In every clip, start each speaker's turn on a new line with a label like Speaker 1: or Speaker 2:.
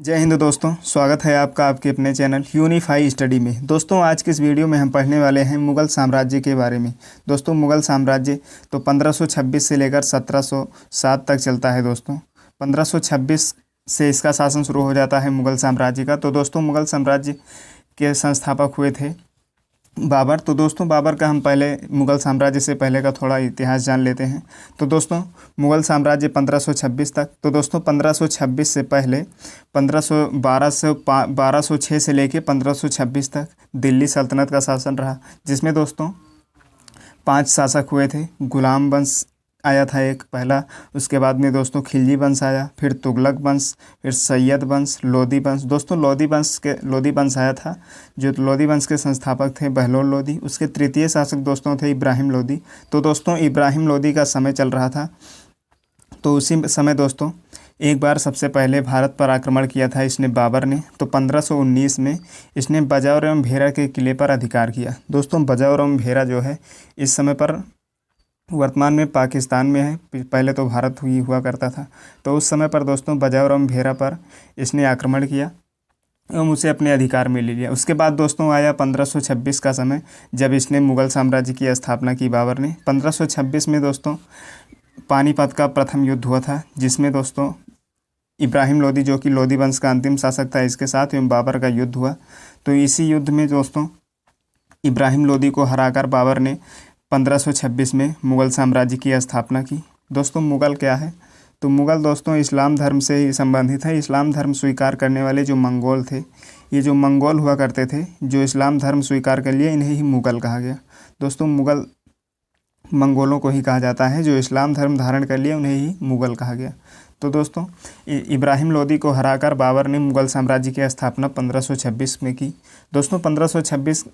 Speaker 1: जय हिंद दोस्तों, स्वागत है आपका आपके अपने चैनल यूनिफाई स्टडी में। दोस्तों आज के इस वीडियो में हम पढ़ने वाले हैं मुग़ल साम्राज्य के बारे में। दोस्तों मुग़ल साम्राज्य तो 1526 से लेकर 1707 तक चलता है। दोस्तों 1526 से इसका शासन शुरू हो जाता है मुग़ल साम्राज्य का। तो दोस्तों मुग़ल साम्राज्य के संस्थापक हुए थे बाबर। तो दोस्तों बाबर का हम पहले मुग़ल साम्राज्य से पहले का थोड़ा इतिहास जान लेते हैं। तो दोस्तों मुग़ल साम्राज्य 1526 तक। तो दोस्तों 1526 से पहले 1206 से लेके 1526 तक दिल्ली सल्तनत का शासन रहा, जिसमें दोस्तों 5 शासक हुए थे। गुलाम वंश आया था एक पहला, उसके बाद में दोस्तों खिलजी वंश आया, फिर तुगलक वंश, फिर सैयद वंश, लोदी वंश। दोस्तों लोदी वंश आया था, जो लोदी वंश के संस्थापक थे बहलोल लोदी। उसके तृतीय शासक दोस्तों थे इब्राहिम लोदी। तो दोस्तों इब्राहिम लोदी का समय चल रहा था। तो उसी समय दोस्तों एक बार सबसे पहले भारत पर आक्रमण किया था इसने बाबर ने। तो 1519 में इसने बजौर एवं भेरा के किले पर अधिकार किया। दोस्तों बजौर एवं भेरा जो है इस समय पर वर्तमान में पाकिस्तान में है, पहले तो भारत हुआ करता था। तो उस समय पर दोस्तों बजौर एवं भेरा पर इसने आक्रमण किया एवं उसे अपने अधिकार में ले लिया। उसके बाद दोस्तों आया 1526 का समय, जब इसने मुग़ल साम्राज्य की स्थापना की बाबर ने। 1526 में दोस्तों पानीपत का प्रथम युद्ध हुआ था, जिसमें दोस्तों इब्राहिम लोदी जो कि लोदी वंश का अंतिम शासक था इसके साथ एवं बाबर का युद्ध हुआ। तो इसी युद्ध में दोस्तों इब्राहिम लोदी को हराकर बाबर ने 1526 में मुग़ल साम्राज्य की स्थापना की। दोस्तों मुग़ल क्या है? तो मुग़ल दोस्तों इस्लाम धर्म से ही संबंधित है। इस्लाम धर्म स्वीकार करने वाले जो मंगोल थे, ये जो मंगोल हुआ करते थे, जो इस्लाम धर्म स्वीकार कर लिए, इन्हें ही मुग़ल कहा गया। दोस्तों मुग़ल मंगोलों को ही कहा जाता है, जो इस्लाम धर्म धारण कर लिए उन्हें ही मुग़ल कहा गया। तो दोस्तों इब्राहिम लोदी को हराकर बाबर ने मुग़ल साम्राज्य की स्थापना 1526 में की। दोस्तों 1526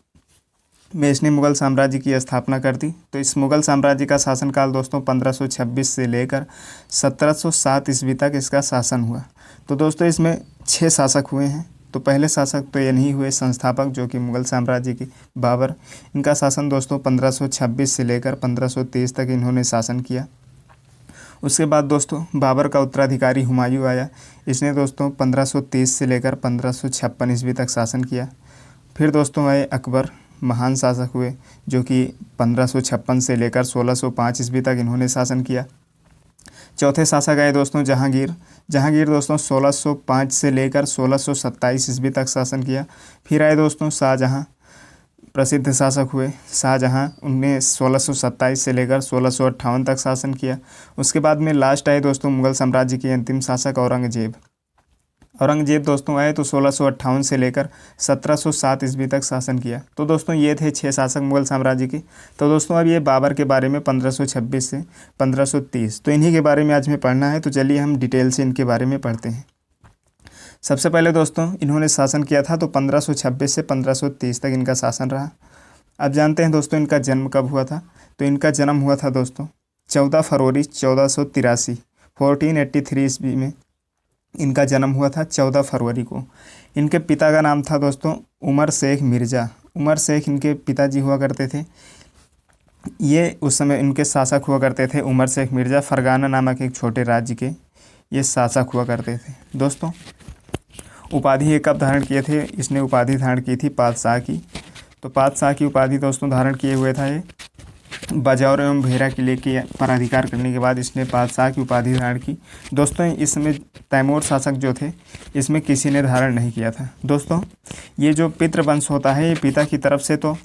Speaker 1: में इसने मुग़ल साम्राज्य की स्थापना कर दी। तो इस मुग़ल साम्राज्य का शासनकाल दोस्तों 1526 से लेकर 1707 ईस्वी तक इसका शासन हुआ। तो दोस्तों इसमें 6 शासक हुए हैं। तो पहले शासक तो ये नहीं हुए संस्थापक, जो कि मुग़ल साम्राज्य के बाबर। इनका शासन दोस्तों 1526 से लेकर 1523 तक इन्होंने शासन किया। उसके बाद दोस्तों बाबर का उत्तराधिकारी हुमायूं आया। इसने दोस्तों 1530 से लेकर 1556 ईस्वी तक शासन किया। फिर दोस्तों आए अकबर, महान शासक हुए, जो कि 1556 से लेकर 1605 ईस्वी तक इन्होंने शासन किया। चौथे शासक आए दोस्तों जहांगीर दोस्तों 1605 से लेकर 1627 ईस्वी तक शासन किया। फिर आए दोस्तों शाहजहां, प्रसिद्ध शासक हुए शाहजहां, उनने 1627 से लेकर 1658 तक शासन किया। उसके बाद में लास्ट आए दोस्तों मुग़ल साम्राज्य के अंतिम शासक औरंगजेब दोस्तों आए तो 1658 से लेकर 1707 ईस्वी तक शासन किया। तो दोस्तों ये थे 6 शासक मुग़ल साम्राज्य के। तो दोस्तों अब ये बाबर के बारे में 1526 से 1530, तो इन्हीं के बारे में आज में पढ़ना है। तो चलिए हम डिटेल से इनके बारे में पढ़ते हैं। सबसे पहले दोस्तों इन्होंने शासन किया था तो 1526 से 1530 तक इनका शासन रहा। अब जानते हैं दोस्तों इनका जन्म कब हुआ था। तो इनका जन्म हुआ था दोस्तों 14 फरवरी 1483 1483 ईस्वी में इनका जन्म हुआ था 14 फरवरी को। इनके पिता का नाम था दोस्तों उमर शेख मिर्ज़ा। उमर शेख इनके पिताजी हुआ करते थे। ये उस समय इनके शासक हुआ करते थे उमर शेख मिर्ज़ा। फरगाना नामक एक छोटे राज्य के ये शासक हुआ करते थे। दोस्तों उपाधि ये कब धारण किए थे? इसने उपाधि धारण की थी पातशाह की। तो पातशाह की उपाधि दोस्तों धारण किए हुए था ये बजौर एवं भेरा किले के पर अधिकार करने के बाद इसने पातशाह की उपाधि धारण की। दोस्तों इस समय तैमूर शासक जो थे इसमें किसी ने धारण नहीं किया था। दोस्तों ये जो पितृवंश होता है, ये पिता की तरफ से तो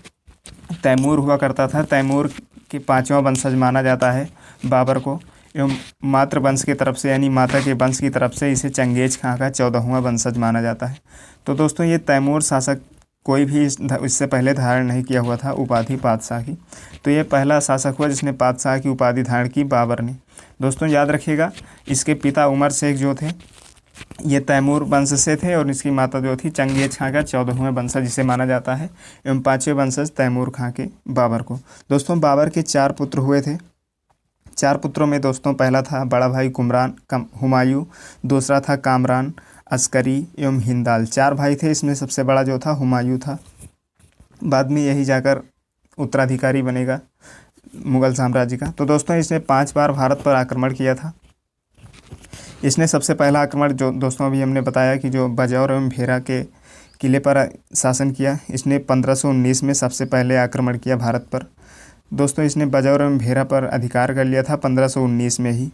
Speaker 1: तैमूर हुआ करता था। तैमूर के 5वां वंशज माना जाता है बाबर को, एवं मातृवंश की तरफ से यानी माता के वंश की तरफ से इसे चंगेज खां का 14वां वंशज माना जाता है। तो दोस्तों ये तैमूर शासक कोई भी इससे पहले धारण नहीं किया हुआ था उपाधि पातशाह की। तो ये पहला शासक हुआ जिसने पातशाह की उपाधि धारण की बाबर ने। दोस्तों याद रखिएगा, इसके पिता उमर शेख जो थे ये तैमूर वंश से थे और इसकी माता जो थी चंगेज खां का 14वां वंशज जिसे माना जाता है, एवं 5वें वंशज तैमूर खां के बाबर को। दोस्तों बाबर के 4 पुत्र हुए थे। 4 पुत्रों में दोस्तों पहला था बड़ा भाई हुमायूं, दूसरा था कामरान, अस्करी एवं हिंदाल। 4 भाई थे, इसमें सबसे बड़ा जो था हुमायूं था। बाद में यही जाकर उत्तराधिकारी बनेगा मुग़ल साम्राज्य का। तो दोस्तों इसने 5 बार भारत पर आक्रमण किया था। इसने सबसे पहला आक्रमण जो दोस्तों अभी हमने बताया कि जो बजौर एवं भेरा के किले पर शासन किया, इसने 1519 में सबसे पहले आक्रमण किया भारत पर। दोस्तों इसने बजौर एवं भेरा पर अधिकार कर लिया था 1519 में ही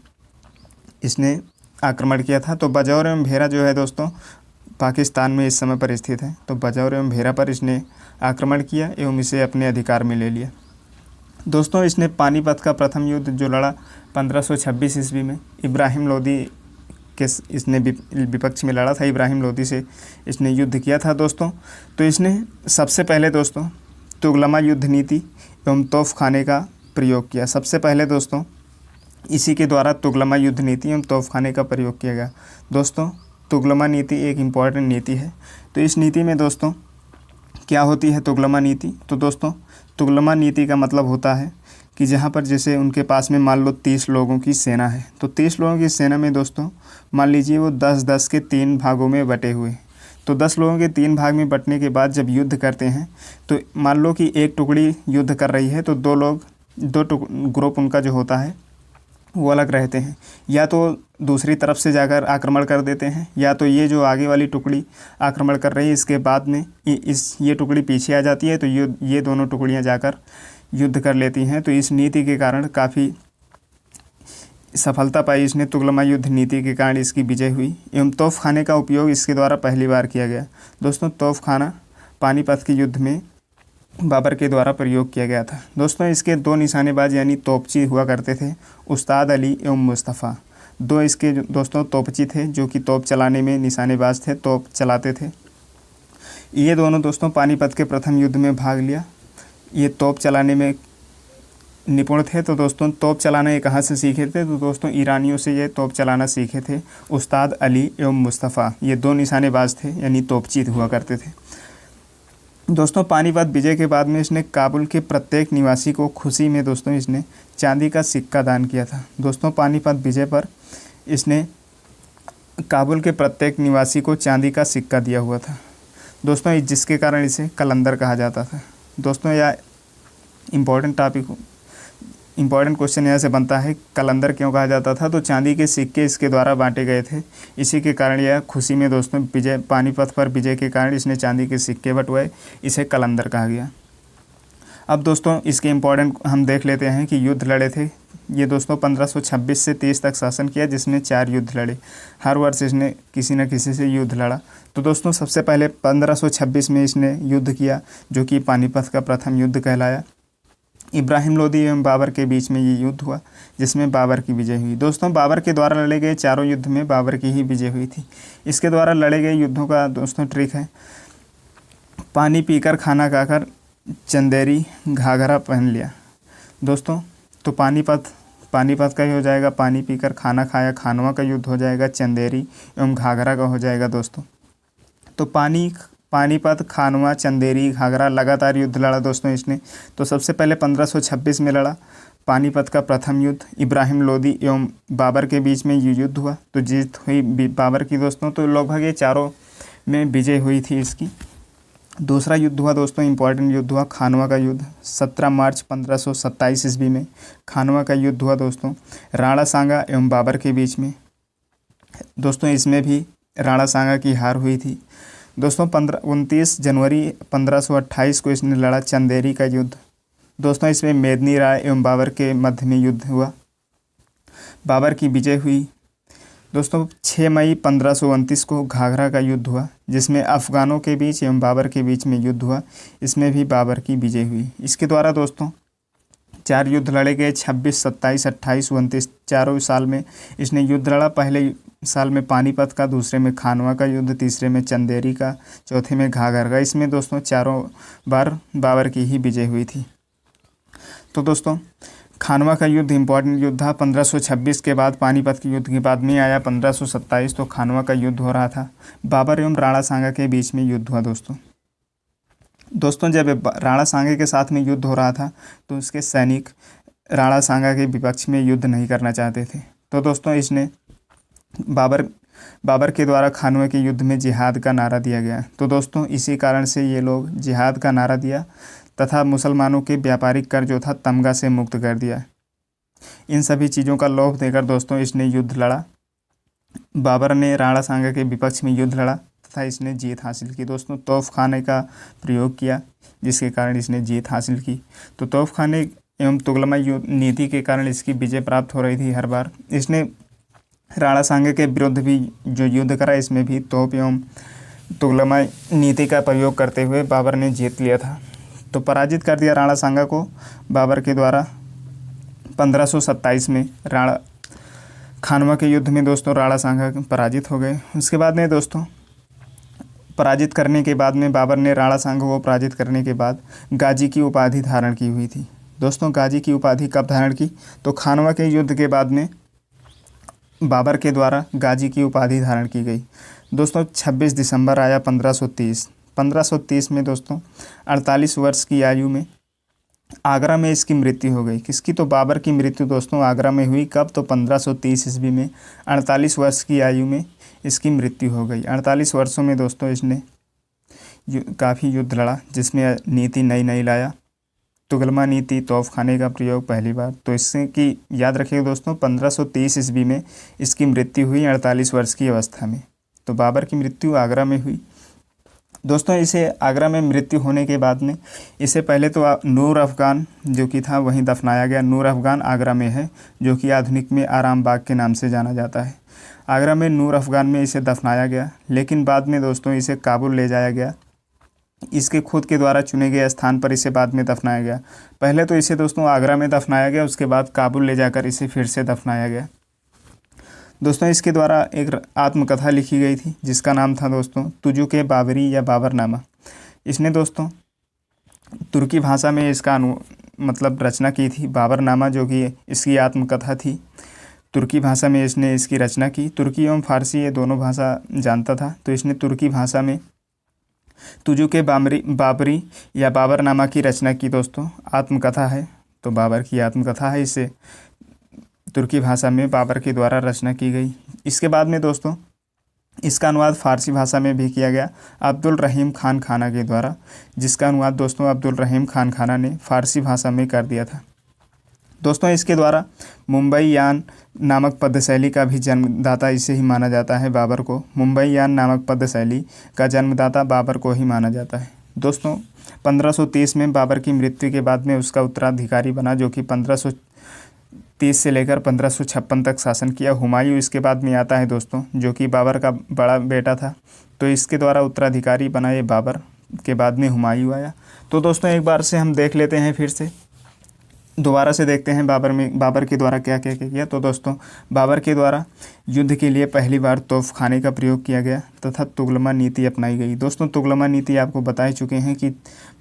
Speaker 1: इसने आक्रमण किया था। तो बजौर एवं भेरा जो है दोस्तों पाकिस्तान में इस समय पर स्थित है। तो बजौर एवं भेरा पर इसने आक्रमण किया एवं इसे अपने अधिकार में ले लिया। दोस्तों इसने पानीपत का प्रथम युद्ध जो लड़ा 1526 ईस्वी में इब्राहिम लोदी के इसने विपक्ष में लड़ा था। इब्राहिम लोदी से इसने युद्ध किया था दोस्तों। तो इसने सबसे पहले दोस्तों तुगलमा युद्ध नीति एवं तोपखाने का प्रयोग किया। सबसे पहले दोस्तों इसी के द्वारा तुगलमा युद्ध नीति एवं तोपखाने का प्रयोग किया गया। दोस्तों तुगलमा नीति एक इम्पॉर्टेंट नीति है। तो इस नीति में दोस्तों क्या होती है तुगलमा नीति? तो दोस्तों तुगलमा नीति का मतलब होता है कि जहाँ पर जैसे उनके पास में मान लो 30 लोगों की सेना है, तो 30 लोगों की सेना में दोस्तों मान लीजिए वो 10-10 के 3 भागों में बटे हुए। तो 10 लोगों के 3 भाग में बटने के बाद जब युद्ध करते हैं तो मान लो कि एक टुकड़ी युद्ध कर रही है तो दो ग्रुप उनका जो होता है वो अलग रहते हैं। या तो दूसरी तरफ से जाकर आक्रमण कर देते हैं, या तो ये जो आगे वाली टुकड़ी आक्रमण कर रही है इसके बाद में ये टुकड़ी पीछे आ जाती है, तो ये दोनों टुकड़ियां जाकर युद्ध कर लेती हैं। तो इस नीति के कारण काफ़ी सफलता पाई इसने। तुगलमा युद्ध नीति के कारण इसकी विजय हुई। एवं तोपखाने का उपयोग इसके द्वारा पहली बार किया गया। दोस्तों तोपखाना पानीपत के युद्ध में बाबर के द्वारा प्रयोग किया गया था। दोस्तों इसके 2 निशानेबाज यानी तोपची हुआ करते थे, उस्ताद अली एवं मुस्तफ़ा। 2 इसके दोस्तों तोपची थे जो कि तोप चलाने में निशानेबाज थे, तोप चलाते थे। ये दोनों दोस्तों पानीपत के प्रथम युद्ध में भाग लिया। ये तोप चलाने में निपुण थे। तो दोस्तों तोप चलाना ये कहाँ से सीखे थे? तो दोस्तों ईरानियों से ये तोप चलाना सीखे थे। उस्ताद अली एवं मुस्तफ़ा ये 2 निशानेबाज थे यानी तोपची हुआ करते थे। दोस्तों पानीपत विजय के बाद में इसने काबुल के प्रत्येक निवासी को खुशी में दोस्तों इसने चांदी का सिक्का दान किया था। दोस्तों पानीपत विजय पर इसने काबुल के प्रत्येक निवासी को चांदी का सिक्का दिया हुआ था दोस्तों, जिसके कारण इसे कलंदर कहा जाता था। दोस्तों यह इम्पॉर्टेंट क्वेश्चन यहाँ से बनता है, कलंदर क्यों कहा जाता था? तो चांदी के सिक्के इसके द्वारा बांटे गए थे, इसी के कारण यह खुशी में दोस्तों विजय पानीपत पर विजय के कारण इसने चांदी के सिक्के बंटवाए, इसे कलंदर कहा गया। अब दोस्तों इसके इम्पॉर्टेंट हम देख लेते हैं कि युद्ध लड़े थे ये दोस्तों 1526 से 30 तक शासन किया, जिसमें 4 युद्ध लड़े। हर वर्ष इसने किसी न किसी से युद्ध लड़ा। तो दोस्तों सबसे पहले 1526 में इसने युद्ध किया जो कि पानीपत का प्रथम युद्ध कहलाया। इब्राहिम लोदी एवं बाबर के बीच में ये युद्ध हुआ जिसमें बाबर की विजय हुई। दोस्तों बाबर के द्वारा लड़े गए चारों युद्ध में बाबर की ही विजय हुई थी। इसके द्वारा लड़े गए युद्धों का दोस्तों ट्रिक है, पानी पीकर खाना खाकर चंदेरी घाघरा पहन लिया। दोस्तों तो पानीपत का ही हो जाएगा, पानी पीकर खाना खाया, खानवा का युद्ध हो जाएगा, चंदेरी एवं घाघरा का हो जाएगा दोस्तों। तो पानीपत, खानवा, चंदेरी, घाघरा लगातार युद्ध लड़ा दोस्तों इसने। तो सबसे पहले 1526 में लड़ा पानीपत का प्रथम युद्ध, इब्राहिम लोदी एवं बाबर के बीच में ये युद्ध हुआ। तो जीत हुई बाबर की दोस्तों, तो लगभग ये चारों में विजय हुई थी इसकी। दूसरा युद्ध हुआ दोस्तों, इम्पॉर्टेंट युद्ध हुआ खानवा का युद्ध। 17 मार्च 1527 ईस्वी में खानवा का युद्ध हुआ दोस्तों, राणा सांगा एवं बाबर के बीच में। दोस्तों इसमें भी राणा सांगा की हार हुई थी दोस्तों। 29 जनवरी 1528 को इसने लड़ा चंदेरी का युद्ध। दोस्तों इसमें मेदनी राय एवं बाबर के मध्य में युद्ध हुआ, बाबर की विजय हुई। दोस्तों 6 मई 1529 को घाघरा का युद्ध हुआ जिसमें अफ़गानों के बीच एवं बाबर के बीच में युद्ध हुआ, इसमें भी बाबर की विजय हुई। इसके द्वारा दोस्तों 4 युद्ध लड़े गए, 26, 27, 28, 29 चारों साल में इसने युद्ध लड़ा। पहले साल में पानीपत का, दूसरे में खानवा का युद्ध, तीसरे में चंदेरी का, चौथे में घाघर का। इसमें दोस्तों चारों बार बाबर की ही विजय हुई थी। तो दोस्तों खानवा का युद्ध इम्पॉर्टेंट युद्ध था। 1526 के बाद पानीपत के युद्ध के बाद में आया 1527, तो खानवा का युद्ध हो रहा था। बाबर एवं राणा सांगा के बीच में युद्ध हुआ दोस्तों जब राणा सांगा के साथ में युद्ध हो रहा था तो उसके सैनिक राणा सांगा के विपक्ष में युद्ध नहीं करना चाहते थे। तो दोस्तों इसने बाबर के द्वारा खानवा के युद्ध में जिहाद का नारा दिया गया। तो दोस्तों इसी कारण से ये लोग जिहाद का नारा दिया तथा मुसलमानों के व्यापारिक कर जो था तमगा से मुक्त कर दिया। इन सभी चीज़ों का लोभ देकर दोस्तों इसने युद्ध लड़ा बाबर ने राणा सांगा के विपक्ष में युद्ध लड़ा तथा इसने जीत हासिल की। दोस्तों तोपखाने का प्रयोग किया जिसके कारण इसने जीत हासिल की। तो तोपखाने एवं तुगलमाई नीति के कारण इसकी विजय प्राप्त हो रही थी हर बार। इसने राणा सांगा के विरुद्ध भी जो युद्ध करा इसमें भी तोप एवं तुगलमाई नीति का प्रयोग करते हुए बाबर ने जीत लिया था। तो पराजित कर दिया राणा सांगा को बाबर के द्वारा 1527 में राणा खानवा के युद्ध में। दोस्तों राणा सांगा पराजित हो गए। उसके बाद में दोस्तों पराजित करने के बाद में बाबर ने राणा सांगा को पराजित करने के बाद गाजी की उपाधि धारण की हुई थी। दोस्तों गाजी की उपाधि कब धारण की? तो खानवा के युद्ध के बाद में बाबर के द्वारा गाजी की उपाधि धारण की गई। दोस्तों 26 दिसंबर आया 1530 में दोस्तों 48 वर्ष की आयु में आगरा में इसकी मृत्यु हो गई। किसकी? तो बाबर की मृत्यु दोस्तों आगरा में हुई। कब? तो 1530 ईस्वी में 48 वर्ष की आयु में इसकी मृत्यु हो गई। 48 वर्षों में दोस्तों इसने काफ़ी युद्ध लड़ा जिसमें नीति नई नई लाया। तुगलमा नीति, तोपखाने का प्रयोग पहली बार। तो इससे कि याद रखिएगा दोस्तों 1530 ईस्वी में इसकी मृत्यु हुई 48 वर्ष की अवस्था में। तो बाबर की मृत्यु आगरा में हुई। दोस्तों इसे आगरा में मृत्यु होने के बाद में इसे पहले तो नूर अफ़गान जो कि था वहीं दफनाया गया। नूर अफ़गान आगरा में है जो कि आधुनिक में आराम बाग के नाम से जाना जाता है। आगरा में नूर अफ़गान में इसे दफनाया गया, लेकिन बाद में दोस्तों इसे काबुल ले जाया गया। इसके खुद के द्वारा चुने गए स्थान पर इसे बाद में दफनाया गया। पहले तो इसे दोस्तों आगरा में दफनाया गया, उसके बाद काबुल ले जाकर इसे फिर से दफनाया गया। दोस्तों इसके द्वारा एक आत्मकथा लिखी गई थी जिसका नाम था दोस्तों तुजुके बाबरी या बाबरनामा। इसने दोस्तों तुर्की भाषा में इसका मतलब रचना की थी। बाबरनामा जो कि इसकी आत्मकथा थी, तुर्की भाषा में इसने इसकी रचना की। तुर्की एवं फारसी ये दोनों भाषा जानता था, तो इसने तुर्की भाषा में तुजुके बाबरी या बाबरनामा की रचना की। दोस्तों आत्मकथा है, तो बाबर की आत्मकथा है। इसे तुर्की भाषा में बाबर के द्वारा रचना की गई। इसके बाद में दोस्तों इसका अनुवाद फ़ारसी भाषा में भी किया गया अब्दुल रहीम खान खाना के द्वारा, जिसका अनुवाद दोस्तों अब्दुल रहीम खान खाना ने फ़ारसी भाषा में कर दिया था। दोस्तों इसके द्वारा मुंबई यान नामक पद्यशैली का भी जन्मदाता इसे ही माना जाता है। बाबर को मुंबई यान नामक पद्यशैली का जन्मदाता बाबर को ही माना जाता है। दोस्तों 1530 में बाबर की मृत्यु के बाद में उसका उत्तराधिकारी बना जो कि 1530 से लेकर 1556 तक शासन किया। हुमायूं इसके बाद में आता है दोस्तों, जो कि बाबर का बड़ा बेटा था, तो इसके द्वारा उत्तराधिकारी बना ये बाबर। के बाद में हुमायूं आया। तो दोस्तों एक बार से हम देख लेते हैं, फिर से दोबारा से देखते हैं बाबर के द्वारा क्या क्या किया। तो दोस्तों बाबर के द्वारा युद्ध के लिए पहली बार तोपखाने का प्रयोग किया गया तथा तुगलमा नीति अपनाई गई। दोस्तों तुगलमा नीति आपको बता ही चुके हैं कि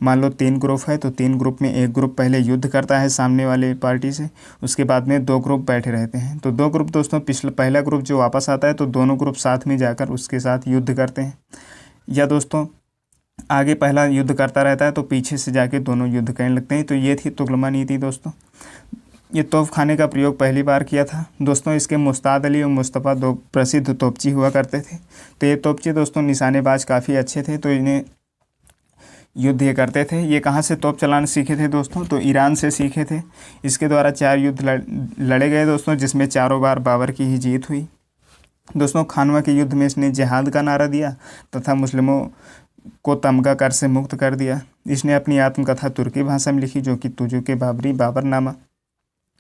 Speaker 1: मान लो 3 ग्रुप है, तो 3 ग्रुप में एक ग्रुप पहले युद्ध करता है सामने वाले पार्टी से, उसके बाद में 2 ग्रुप बैठे रहते हैं। तो 2 ग्रुप दोस्तों पहला ग्रुप जो वापस आता है तो दोनों ग्रुप साथ में जाकर उसके साथ युद्ध करते हैं, या दोस्तों आगे पहला युद्ध करता रहता है तो पीछे से जाके दोनों युद्ध करने लगते हैं। तो ये थी तुगलमा नीति। दोस्तों ये तोपखाने का प्रयोग पहली बार किया था। दोस्तों इसके मुस्ताद अली और मुस्तफ़ा 2 प्रसिद्ध तोपची हुआ करते थे। तो ये तोपची दोस्तों निशानेबाज काफ़ी अच्छे थे, तो इन्हें युद्ध ये करते थे। ये कहाँ से तोप चलाना सीखे थे दोस्तों? तो ईरान से सीखे थे। इसके द्वारा 4 युद्ध लड़े गए दोस्तों, जिसमें चारों बार बाबर की ही जीत हुई। दोस्तों खानवा के युद्ध में इसने जिहाद का नारा दिया तथा मुस्लिमों को तमगा कर से मुक्त कर दिया। इसने अपनी आत्मकथा तुर्की भाषा में लिखी जो कि तुजुके बाबरी बाबरनामा।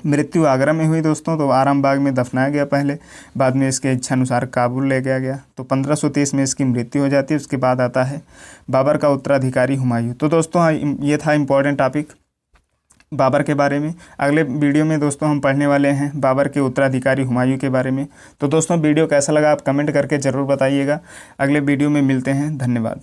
Speaker 1: मृत्यु आगरा में हुई दोस्तों, तो आराम बाग में दफनाया गया पहले, बाद में इसके इच्छानुसार काबुल ले गया गया। तो 1530 में इसकी मृत्यु हो जाती है। उसके बाद आता है बाबर का उत्तराधिकारी हुमायूं। तो दोस्तों ये था इम्पोर्टेंट टॉपिक बाबर के बारे में। अगले वीडियो में दोस्तों हम पढ़ने वाले हैं बाबर के उत्तराधिकारी हुमायूं के बारे में। तो दोस्तों वीडियो कैसा लगा आप कमेंट करके ज़रूर बताइएगा। अगले वीडियो में मिलते हैं। धन्यवाद।